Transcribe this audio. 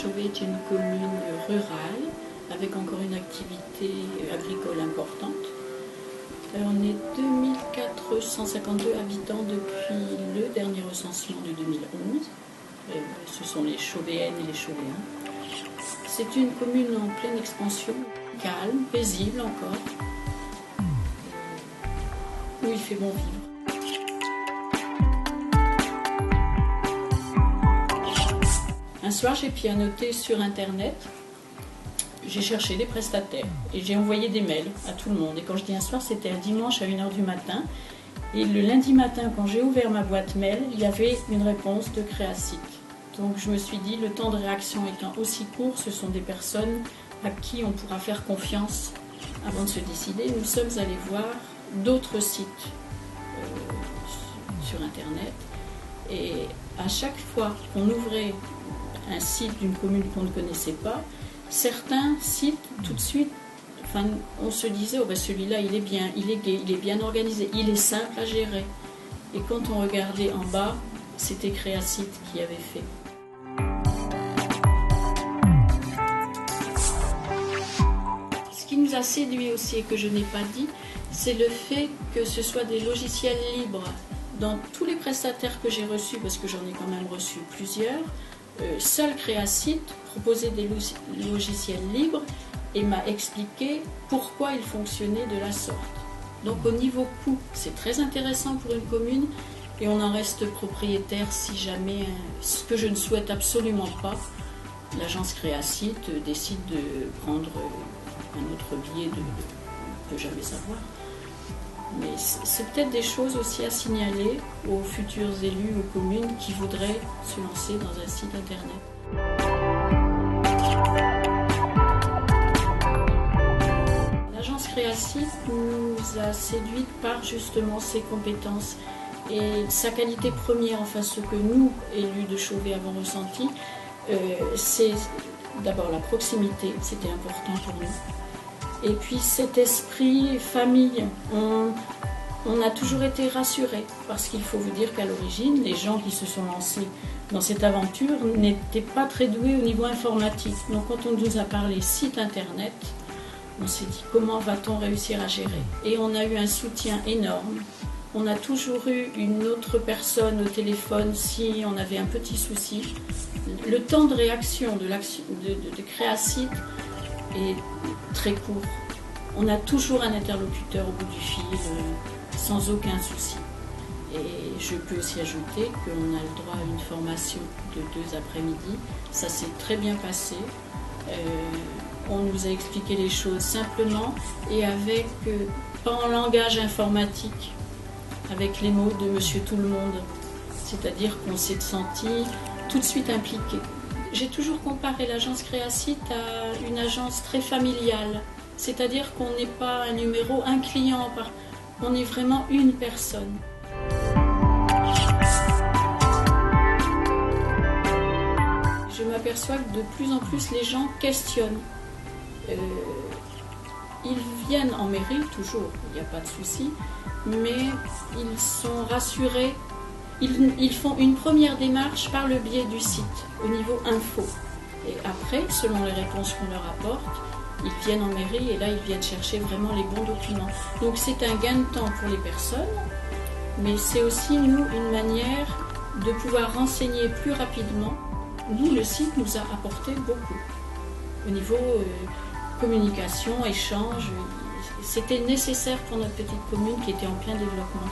Chauvet est une commune rurale avec encore une activité agricole importante. On est 2452 habitants depuis le dernier recensement de 2011. Ce sont les Chauvéennes et les Chauvéens. C'est une commune en pleine expansion, calme, paisible encore, où il fait bon vivre. Un soir, j'ai pianoté sur Internet. J'ai cherché des prestataires et j'ai envoyé des mails à tout le monde. Et quand je dis un soir, c'était un dimanche à 1h du matin. Et le lundi matin, quand j'ai ouvert ma boîte mail, il y avait une réponse de Créacite. Donc je me suis dit, le temps de réaction étant aussi court, ce sont des personnes à qui on pourra faire confiance avant de se décider. Nous sommes allés voir d'autres sites sur Internet. Et à chaque fois qu'on ouvrait un site d'une commune qu'on ne connaissait pas, certains sites, tout de suite, on se disait, oh ben celui-là il est bien, il est gai, il est bien organisé, il est simple à gérer. Et quand on regardait en bas, c'était Créacite qui avait fait. Ce qui nous a séduit aussi et que je n'ai pas dit, c'est le fait que ce soit des logiciels libres. Dans tous les prestataires que j'ai reçus, parce que j'en ai quand même reçu plusieurs, seul Créacite proposait des logiciels libres et m'a expliqué pourquoi il fonctionnait de la sorte. Donc au niveau coût, c'est très intéressant pour une commune et on en reste propriétaire si jamais, ce que je ne souhaite absolument pas, l'agence Créacite décide de prendre un autre billet de jamais savoir. Mais c'est peut-être des choses aussi à signaler aux futurs élus, aux communes qui voudraient se lancer dans un site internet. L'agence Créacite nous a séduite par justement ses compétences et sa qualité première, enfin ce que nous, élus de Chauvet, avons ressenti, c'est d'abord la proximité, c'était important pour nous. Et puis cet esprit famille, on a toujours été rassurés parce qu'il faut vous dire qu'à l'origine, les gens qui se sont lancés dans cette aventure n'étaient pas très doués au niveau informatique. Donc quand on nous a parlé site internet, on s'est dit comment va-t-on réussir à gérer? Et on a eu un soutien énorme. On a toujours eu une autre personne au téléphone si on avait un petit souci. Le temps de réaction de Créacite est très court. On a toujours un interlocuteur au bout du fil, sans aucun souci. Et je peux aussi ajouter qu'on a le droit à une formation de 2 après-midi. Ça s'est très bien passé. On nous a expliqué les choses simplement et avec, pas en langage informatique, avec les mots de Monsieur Tout-le-Monde. C'est-à-dire qu'on s'est senti tout de suite impliqué. J'ai toujours comparé l'agence Créacite à une agence très familiale. C'est-à-dire qu'on n'est pas un numéro, un client, on est vraiment une personne. Je m'aperçois que de plus en plus les gens questionnent. Ils viennent en mairie, toujours, il n'y a pas de souci, mais ils sont rassurés. Ils font une première démarche par le biais du site, au niveau info. Et après, selon les réponses qu'on leur apporte, ils viennent en mairie et là, ils viennent chercher vraiment les bons documents. Donc c'est un gain de temps pour les personnes, mais c'est aussi, nous, une manière de pouvoir renseigner plus rapidement. Nous, le site nous a apporté beaucoup. Au niveau communication, échange, c'était nécessaire pour notre petite commune qui était en plein développement.